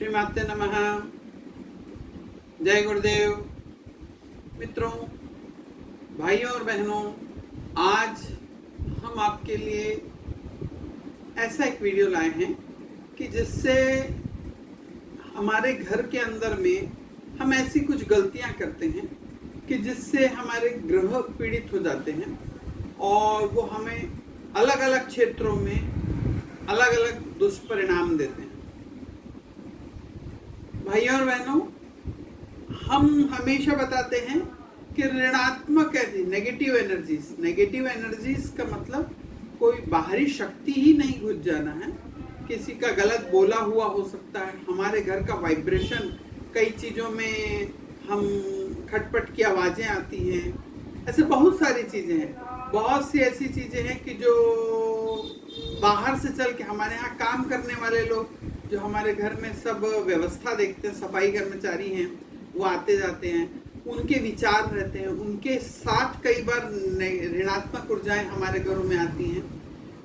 श्रीमाते नमः। जय गुरुदेव। मित्रों, भाइयों और बहनों, आज हम आपके लिए ऐसा एक वीडियो लाए हैं कि जिससे हमारे घर के अंदर में हम ऐसी कुछ गलतियां करते हैं कि जिससे हमारे ग्रह पीड़ित हो जाते हैं और वो हमें अलग अलग क्षेत्रों में अलग अलग दुष्परिणाम देते हैं। भाइयों और बहनों, हम हमेशा बताते हैं कि ऋणात्मक नेगेटिव एनर्जीज का मतलब कोई बाहरी शक्ति ही नहीं घुस जाना है। किसी का गलत बोला हुआ हो सकता है, हमारे घर का वाइब्रेशन, कई चीज़ों में हम खटपट की आवाज़ें आती हैं, ऐसे बहुत सारी चीज़ें हैं। बहुत सी ऐसी चीज़ें हैं कि जो बाहर से चल के हमारे यहाँ काम करने वाले लोग जो हमारे घर में सब व्यवस्था देखते हैं, सफाई कर्मचारी हैं, वो आते जाते हैं, उनके विचार रहते हैं, उनके साथ कई बार ऋणात्मक ऊर्जाएं हमारे घरों में आती हैं,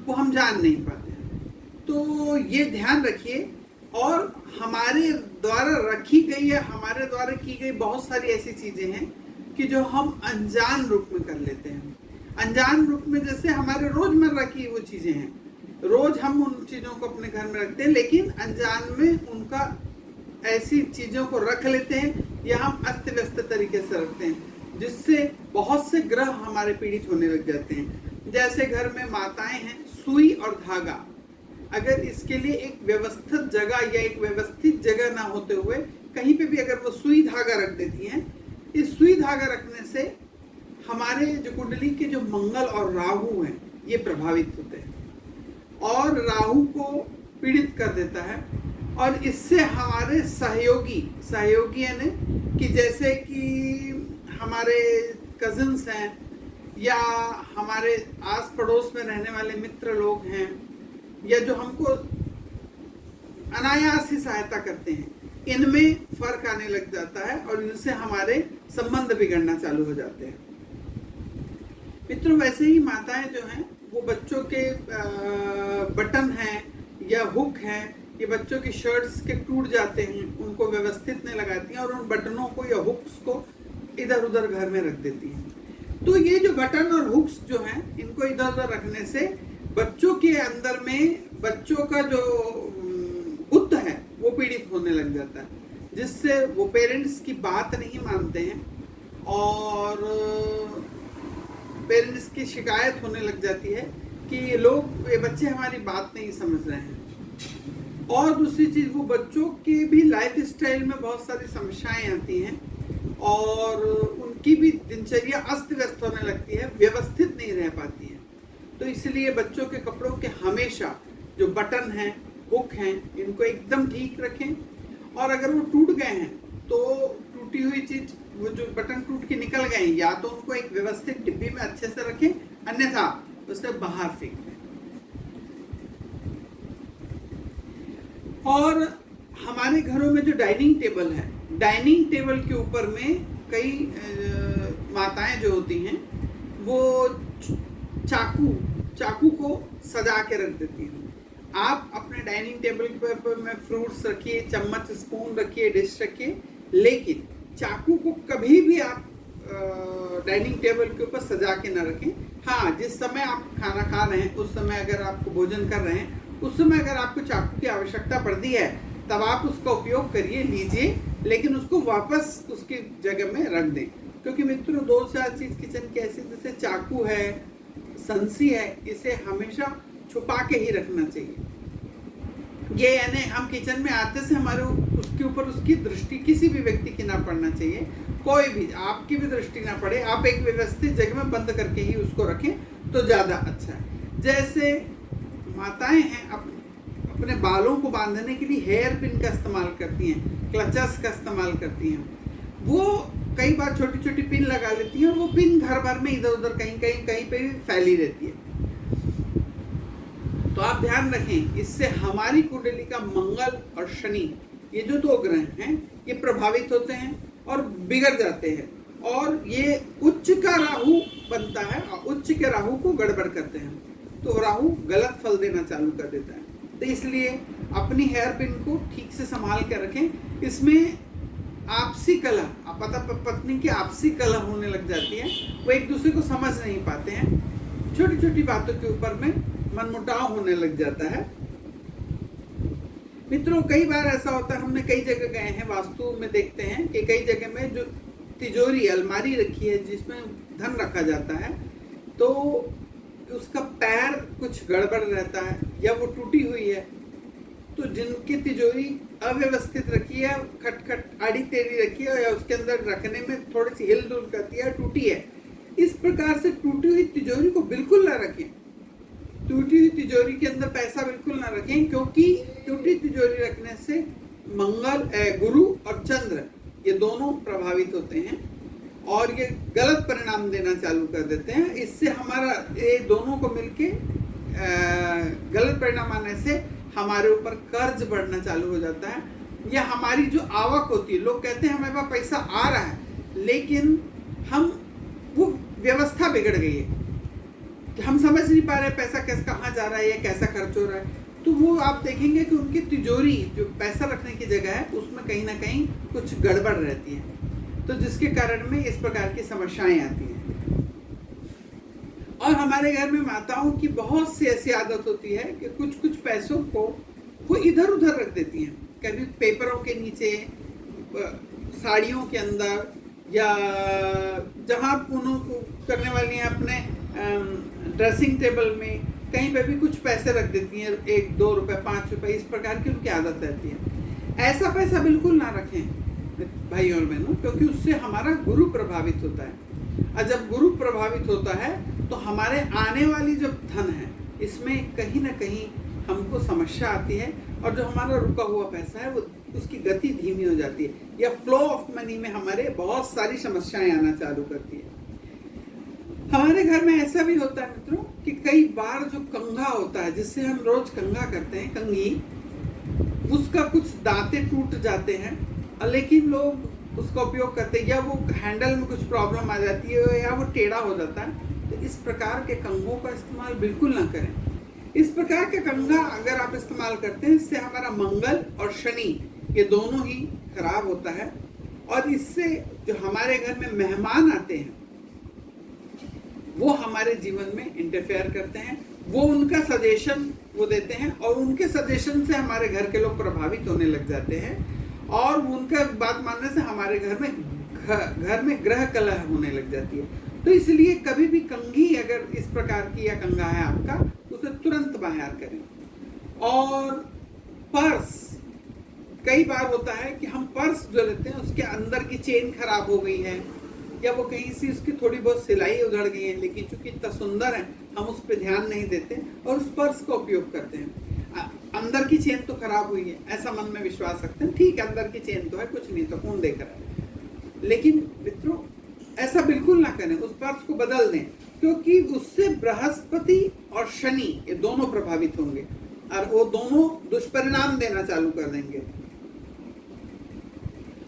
वो हम जान नहीं पाते हैं। तो ये ध्यान रखिए। और हमारे द्वारा रखी गई या हमारे द्वारा की गई बहुत सारी ऐसी चीज़ें हैं कि जो हम अनजान रूप में कर लेते हैं। अनजान रूप में जैसे हमारे रोज़मर्रा की वो चीज़ें हैं, रोज़ हम उन चीज़ों को अपने घर में रखते हैं, लेकिन अनजान में उनका ऐसी चीज़ों को रख लेते हैं या हम अस्त व्यस्त तरीके से रखते हैं, जिससे बहुत से ग्रह हमारे पीड़ित होने लग जाते हैं। जैसे घर में माताएं हैं, सुई और धागा, अगर इसके लिए एक व्यवस्थित जगह या एक व्यवस्थित जगह ना होते हुए कहीं पे भी अगर वो सुई धागा रख देती हैं, इस सुई धागा रखने से हमारे जो कुंडली के जो मंगल और राहु हैं ये प्रभावित होते हैं और राहु को पीड़ित कर देता है। और इससे हमारे सहयोगी यानी कि जैसे कि हमारे कजिन्स हैं या हमारे आस पड़ोस में रहने वाले मित्र लोग हैं या जो हमको अनायास ही सहायता करते हैं, इनमें फर्क आने लग जाता है और इनसे हमारे संबंध बिगड़ना चालू हो जाते हैं। मित्रों, वैसे ही माताएं जो हैं वो बच्चों के बटन हैं या हुक हैं, ये बच्चों की शर्ट्स के टूट जाते हैं, उनको व्यवस्थित नहीं लगाती हैं और उन बटनों को या हुक्स को इधर उधर घर में रख देती हैं। तो ये जो बटन और हुक्स जो हैं, इनको इधर उधर रखने से बच्चों के अंदर में बच्चों का जो बुद्ध है वो पीड़ित होने लग जाता है, जिससे वो पेरेंट्स की बात नहीं मानते हैं और पेरेंट्स की शिकायत होने लग जाती है कि ये बच्चे हमारी बात नहीं समझ रहे हैं। और दूसरी चीज़, वो बच्चों के भी लाइफ स्टाइल में बहुत सारी समस्याएं आती हैं और उनकी भी दिनचर्या अस्त व्यस्त होने लगती है, व्यवस्थित नहीं रह पाती है। तो इसलिए बच्चों के कपड़ों के हमेशा जो बटन हैं, हुक हैं, इनको एकदम ठीक रखें। और अगर वो टूट गए हैं तो टूटी हुई चीज़, वो जो बटन टूट के निकल गए, या तो उनको एक व्यवस्थित डिब्बी में अच्छे से रखें, अन्यथा उसे बाहर फेंक दें। और हमारे घरों में जो डाइनिंग टेबल है, डाइनिंग टेबल के ऊपर में कई माताएं जो होती हैं वो चाकू को सजा के रख देती हैं। आप अपने डाइनिंग टेबल पर में फ्रूट्स रखिए, चम्मच स्पून रखिए, डिश रखिए, लेकिन चाकू को कभी भी आप डाइनिंग टेबल के ऊपर सजा के ना रखें। हाँ, जिस समय आप खाना खा रहे हैं, उस समय अगर आपको भोजन कर रहे हैं, उस समय अगर आपको चाकू की आवश्यकता पड़ती है तब आप उसका उपयोग करिए, लीजिए, लेकिन उसको वापस उसकी जगह में रख दें। क्योंकि मित्रों, 2-4 चीज़ किचन की ऐसी, जैसे चाकू है, संसी है, इसे हमेशा छुपा के ही रखना चाहिए। ये यानी हम किचन में आते से हमारे उसके ऊपर उसकी दृष्टि किसी भी व्यक्ति की ना पड़ना चाहिए, कोई भी आपकी भी दृष्टि ना पड़े। आप एक व्यवस्थित जगह में बंद करके ही उसको रखें तो ज़्यादा अच्छा है। जैसे माताएं हैं अपने बालों को बांधने के लिए हेयर पिन का इस्तेमाल करती हैं, क्लचर्स का इस्तेमाल करती हैं, वो कई बार छोटी छोटी पिन लगा लेती हैं और वो पिन घर भर में इधर उधर कहीं पे भी फैली रहती है। तो आप ध्यान रखें, इससे हमारी कुंडली का मंगल और शनि, ये जो 2 ग्रह हैं, ये प्रभावित होते हैं और बिगड़ जाते हैं। और ये उच्च का राहु बनता है और उच्च के राहु को गड़बड़ करते हैं, तो राहु गलत फल देना चालू कर देता है। तो इसलिए अपनी हेयर पिन को ठीक से संभाल के रखें। इसमें आपसी कलह, पता पत्नी की आपसी कलह होने लग जाती है, वो एक दूसरे को समझ नहीं पाते हैं, छोटी छोटी बातों के ऊपर में मनमुटाव होने लग जाता है। मित्रों, कई बार ऐसा होता है, हमने कई जगह गए हैं, वास्तु में देखते हैं कि कई जगह में जो तिजोरी अलमारी रखी है जिसमें धन रखा जाता है, तो उसका पैर कुछ गड़बड़ रहता है या वो टूटी हुई है। तो जिनकी तिजोरी अव्यवस्थित रखी है, खटखट आड़ी टेढ़ी रखी है या उसके अंदर रखने में थोड़ी सी हिल डुल करती है, टूटी है, इस प्रकार से टूटी हुई तिजोरी को बिल्कुल ना रखें। टूटी हुई तिजोरी के अंदर पैसा बिल्कुल ना रखें, क्योंकि टूटी तिजोरी रखने से मंगल, गुरु और चंद्र ये दोनों प्रभावित होते हैं और ये गलत परिणाम देना चालू कर देते हैं। इससे हमारा ये दोनों को मिलके गलत परिणाम आने से हमारे ऊपर कर्ज बढ़ना चालू हो जाता है, या हमारी जो आवक होती है, लोग कहते हैं हमारे पास पैसा आ रहा है, लेकिन वो व्यवस्था बिगड़ गई है कि हम समझ नहीं पा रहे पैसा कैसे कहाँ जा रहा है या कैसा खर्च हो रहा है। तो वो आप देखेंगे कि उनकी तिजोरी जो पैसा रखने की जगह है उसमें कहीं ना कहीं कुछ गड़बड़ रहती है, तो जिसके कारण में इस प्रकार की समस्याएं आती हैं। और हमारे घर में माताओं की बहुत सी ऐसी आदत होती है कि कुछ कुछ पैसों को वो इधर उधर रख देती हैं, कभी पेपरों के नीचे, साड़ियों के अंदर, या जहाँ उन्होंने करने वाली हैं अपने ड्रेसिंग टेबल में, कहीं पे भी कुछ पैसे रख देती हैं, 1, 2 रुपए, 5 रुपए, इस प्रकार की उनकी आदत रहती है। ऐसा पैसा बिल्कुल ना रखें भाई और बहनों, क्योंकि उससे हमारा गुरु प्रभावित होता है, और जब गुरु प्रभावित होता है तो हमारे आने वाली जो धन है इसमें कहीं ना कहीं हमको समस्या आती है, और जो हमारा रुका हुआ पैसा है वो उसकी गति धीमी हो जाती है, या फ्लो ऑफ मनी में हमारे बहुत सारी समस्याएं आना चालू करती है। हमारे घर में ऐसा भी होता है मित्रों कि कई बार जो कंघा होता है, जिससे हम रोज कंघा करते हैं, कंघी, उसका कुछ दांते टूट जाते हैं, लेकिन लोग उसका उपयोग करते हैं, या वो हैंडल में कुछ प्रॉब्लम आ जाती है, या वो टेढ़ा हो जाता है। तो इस प्रकार के कंघों का इस्तेमाल बिल्कुल ना करें। इस प्रकार के कंघा अगर आप इस्तेमाल करते हैं, इससे हमारा मंगल और शनि ये दोनों ही खराब होता है, और इससे जो हमारे घर में मेहमान आते हैं वो हमारे जीवन में इंटरफेयर करते हैं, वो उनका सजेशन वो देते हैं, और उनके सजेशन से हमारे घर के लोग प्रभावित होने लग जाते हैं, और उनका बात मानने से हमारे घर में ग्रह कलह होने लग जाती है। तो इसलिए कभी भी कंघी अगर इस प्रकार की या कंघा है आपका, उसे तुरंत बाहर करें। और पर्स, कई बार होता है कि हम पर्स जो लेते हैं उसके अंदर की चेन खराब हो गई है, या वो कहीं से उसकी थोड़ी बहुत सिलाई उधड़ गई है, लेकिन चूंकि इतना सुंदर है हम उस पर ध्यान नहीं देते और उस पर्स का उपयोग करते हैं। अंदर की चेन तो खराब हुई है ऐसा मन में विश्वास रखते हैं, ठीक है अंदर की चेन तो है, कुछ नहीं तो कौन देख रहा है, लेकिन मित्रों ऐसा बिल्कुल ना करें, उस पर्स को बदल दें, क्योंकि उससे बृहस्पति और शनि ये दोनों प्रभावित होंगे और वो दोनों दुष्परिणाम देना चालू कर देंगे,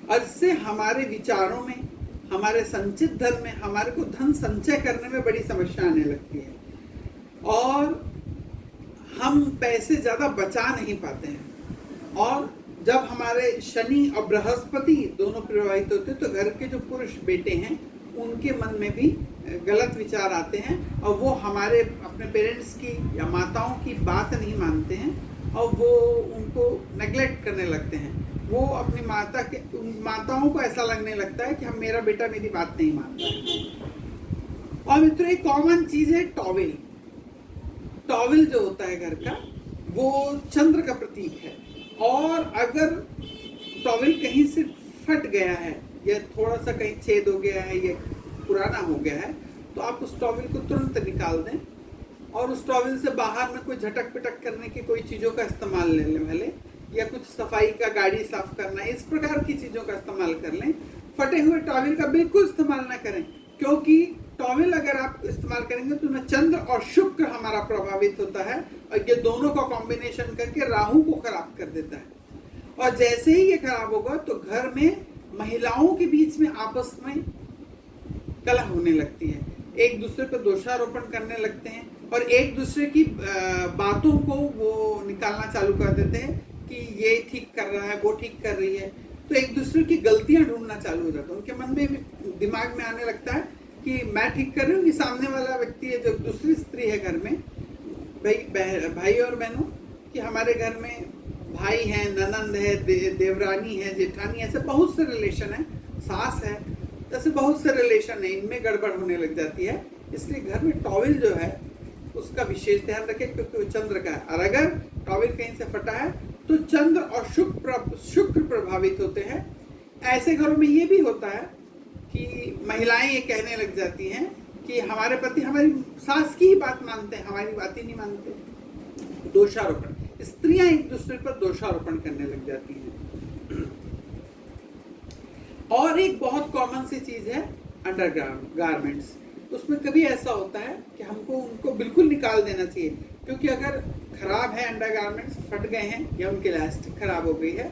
और इससे हमारे विचारों में, हमारे संचित धन में, हमारे को धन संचय करने में बड़ी समस्या आने लगती है, और हम पैसे ज्यादा बचा नहीं पाते हैं। और जब हमारे शनि और बृहस्पति दोनों प्रभावित होते हैं तो घर के जो पुरुष बेटे हैं उनके मन में भी गलत विचार आते हैं, और वो हमारे अपने पेरेंट्स की या माताओं की बात नहीं मानते हैं, और वो उनको नेग्लेक्ट करने लगते हैं। वो अपनी माताओं को ऐसा लगने लगता है कि हम, मेरा बेटा मेरी बात नहीं मानता है। और मित्रों एक कॉमन चीज है टॉवेल। टॉवेल जो होता है घर का, वो चंद्र का प्रतीक है, और अगर टॉवेल कहीं से फट गया है या थोड़ा सा कहीं छेद हो गया है या पुराना हो गया है, तो आप उस टॉवेल को तुरंत निकाल दें, और उस टॉवेल से बाहर में कोई झटक पिटक करने की कोई चीज़ों का इस्तेमाल ले लें भले, या कुछ सफाई का, गाड़ी साफ करना, इस प्रकार की चीज़ों का इस्तेमाल कर लें। फटे हुए टॉवेल का बिल्कुल इस्तेमाल ना करें, क्योंकि टॉवेल अगर आप इस्तेमाल करेंगे तो उसमें चंद्र और शुक्र हमारा प्रभावित होता है, और ये दोनों का कॉम्बिनेशन करके राहु को खराब कर देता है, और जैसे ही ये खराब होगा तो घर में महिलाओं के बीच में आपस में कलह होने लगती है, एक दूसरे पर दोषारोपण करने लगते हैं, और एक दूसरे की बातों को वो निकालना चालू कर देते हैं कि ये ठीक कर रहा है, वो ठीक कर रही है, तो एक दूसरे की गलतियां ढूंढना चालू हो जाता है। उनके मन में दिमाग में आने लगता है कि मैं ठीक कर रही हूँ, कि सामने वाला व्यक्ति है जो दूसरी स्त्री है घर में, भाई और बहनों, कि हमारे घर में भाई हैं, ननंद है, देवरानी है, जेठानी, ऐसे बहुत से रिलेशन है, सास है, ऐसे बहुत से रिलेशन है, इनमें गड़बड़ होने लग जाती है। इसलिए घर में टॉवेल जो है उसका विशेष ध्यान रखें, क्योंकि वो चंद्र का है, और अगर टॉवेल कहीं से फटा है तो चंद्र और शुक्र प्रभावित होते हैं। ऐसे घरों में ये भी होता है कि महिलाएं ये कहने लग जाती हैं कि हमारे पति हमारी सास की ही बात मानते हैं, हमारी बात ही नहीं मानते। दोषारोपण, स्त्रियां एक दूसरे पर दोषारोपण करने लग जाती हैं। और एक बहुत कॉमन सी चीज है अंडरग्राउंड गारमेंट्स। उसमें कभी ऐसा होता है कि हमको उनको बिल्कुल निकाल देना चाहिए, क्योंकि अगर खराब है अंडरगारमेंट्स, फट गए हैं या उनकी इलास्टिक खराब हो गई है,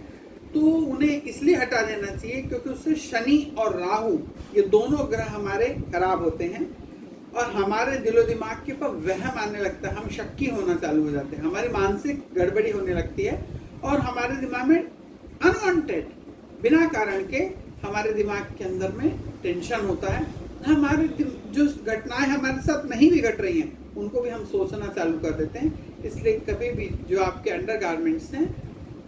तो उन्हें इसलिए हटा देना चाहिए क्योंकि उससे शनि और राहु, ये दोनों ग्रह हमारे खराब होते हैं और हमारे दिलो दिमाग के ऊपर वहम आने लगता है, हम शक्की होना चालू हो जाते हैं, हमारी मानसिक गड़बड़ी होने लगती है और हमारे दिमाग में अनवांटेड, बिना कारण के हमारे दिमाग के अंदर में टेंशन होता है। हमारे जो घटनाएं हमारे साथ नहीं भी घट रही हैं उनको भी हम सोचना चालू कर देते हैं। इसलिए कभी भी जो आपके अंडरगारमेंट्स हैं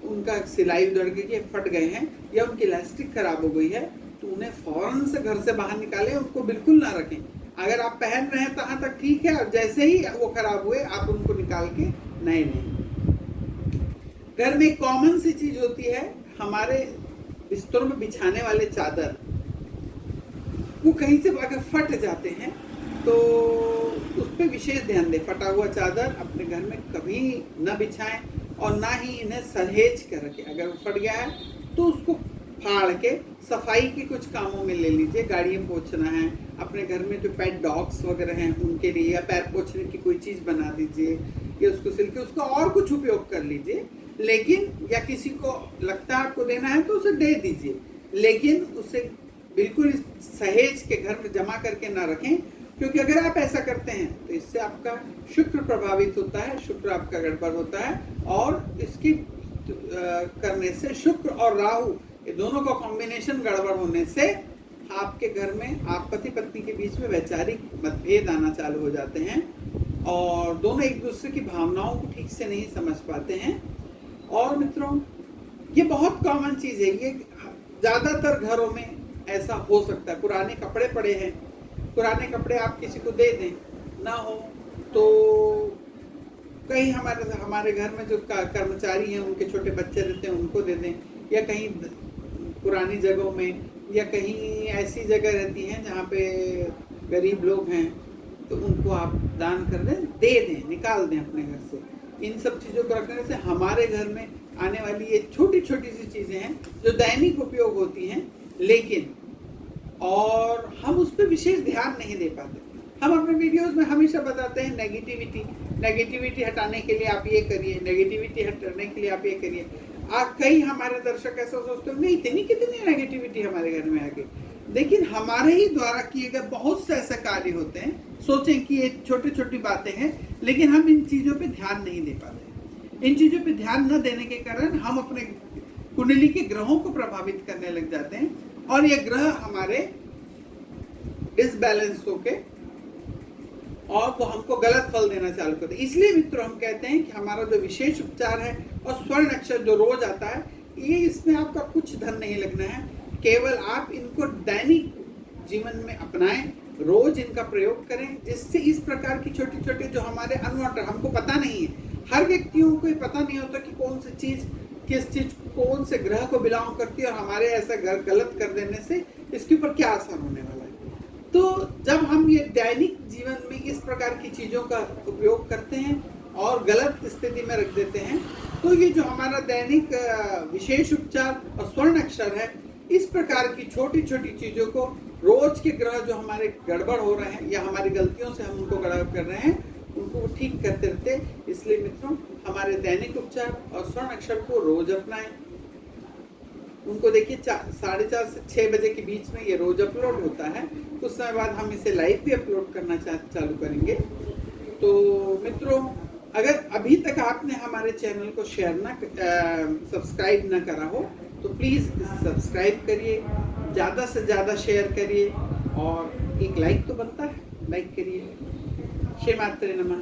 उनका सिलाई उधड़ के फट गए हैं या उनकी इलास्टिक खराब हो गई है, तो उन्हें फौरन से घर से बाहर निकालें, उनको बिल्कुल ना रखें। अगर आप पहन रहे हैं तहाँ तक ठीक है, और जैसे ही वो खराब हुए आप उनको निकाल के नए लें। घर में एक कॉमन सी चीज होती है, हमारे बिस्तरों में बिछाने वाले चादर, वो कहीं से अगर फट जाते हैं तो उस पर विशेष ध्यान दें। फटा हुआ चादर अपने घर में कभी न बिछाएं और ना ही इन्हें सहेज कर रखें। अगर वो फट गया है तो उसको फाड़ के सफाई के कुछ कामों में ले लीजिए। गाड़ियाँ पोंछना है, अपने घर में जो पेट डॉग्स वगैरह हैं उनके लिए, या पैर पोंछने की कोई चीज़ बना दीजिए, या उसको सिल के उसका और कुछ उपयोग कर लीजिए। लेकिन या किसी को लगता है आपको देना है तो उसे दे दीजिए, लेकिन उसे बिल्कुल सहेज के घर में जमा करके ना रखें, क्योंकि अगर आप ऐसा करते हैं तो इससे आपका शुक्र प्रभावित होता है, शुक्र आपका गड़बड़ होता है, और इसकी करने से शुक्र और राहु ये दोनों का कॉम्बिनेशन गड़बड़ होने से आपके घर में आप पति पत्नी के बीच में वैचारिक मतभेद आना चालू हो जाते हैं और दोनों एक दूसरे की भावनाओं को ठीक से नहीं समझ पाते हैं। और मित्रों, ये बहुत कॉमन चीज़ है, ये ज़्यादातर घरों में ऐसा हो सकता है। पुराने कपड़े पड़े हैं, पुराने कपड़े आप किसी को दे दें, ना हो तो कहीं हमारे घर में जो कर्मचारी हैं उनके छोटे बच्चे रहते हैं उनको दे दें, या कहीं पुरानी जगहों में, या कहीं ऐसी जगह रहती हैं जहाँ पे गरीब लोग हैं तो उनको आप दान कर दें, दे दें, निकाल दें अपने घर से। इन सब चीज़ों को रखने से हमारे घर में आने वाली ये छोटी छोटी सी चीज़ें हैं जो दैनिक उपयोग होती हैं, लेकिन और हम उस पर विशेष ध्यान नहीं दे पाते। हम अपने वीडियोस में हमेशा बताते हैं नेगेटिविटी हटाने के लिए आप ये करिए, नेगेटिविटी हटाने के लिए आप ये करिए। कई हमारे दर्शक ऐसा सोचते हैं नहीं इतनी कितनी नेगेटिविटी हमारे घर में आ गई, लेकिन हमारे ही द्वारा किए गए बहुत से ऐसे कार्य होते हैं, सोचें कि ये छोटी छोटी बातें हैं, लेकिन हम इन चीज़ों पे ध्यान नहीं दे पाते। इन चीज़ों पे ध्यान न देने के कारण हम अपने कुंडली के ग्रहों को प्रभावित करने लग जाते हैं और ये ग्रह हमारे डिसबैलेंस होके और वो हमको गलत फल देना चालू करते हैं। इसलिए मित्रों हम कहते हैं कि हमारा जो विशेष उपचार है और स्वर्ण अक्षर जो रोज आता है, ये इसमें आपका कुछ धन नहीं लगना है, केवल आप इनको दैनिक जीवन में अपनाएं, रोज इनका प्रयोग करें, जिससे इस प्रकार की छोटी छोटी जो हमारे अनवांटेड, हमको पता नहीं है, हर व्यक्तियों को पता नहीं होता कि कौन सी चीज किस चीज कौन से ग्रह को बिलोंग करती है और हमारे ऐसा गलत कर देने से इसके ऊपर क्या असर होने वाला है। तो जब हम ये दैनिक जीवन में इस प्रकार की चीज़ों का उपयोग करते हैं और गलत स्थिति में रख देते हैं, तो ये जो हमारा दैनिक विशेष उपचार और स्वर्ण अक्षर है, इस प्रकार की छोटी छोटी चीज़ों को रोज के ग्रह जो हमारे गड़बड़ हो रहे हैं या हमारी गलतियों से हम उनको गड़बड़ कर रहे हैं, उनको ठीक करते रहते। इसलिए मित्रों, हमारे दैनिक उपचार और स्वर्ण अक्षर को रोज अपनाएं। उनको देखिए 4:30 से 6 बजे के बीच में ये रोज अपलोड होता है। कुछ समय बाद हम इसे लाइव भी अपलोड करना चालू करेंगे। तो मित्रों, अगर अभी तक आपने हमारे चैनल को सब्सक्राइब ना करा हो तो प्लीज़ सब्सक्राइब करिए, ज़्यादा से ज़्यादा शेयर करिए और एक लाइक तो बनता है, लाइक करिए। श्री मात्रे नमः।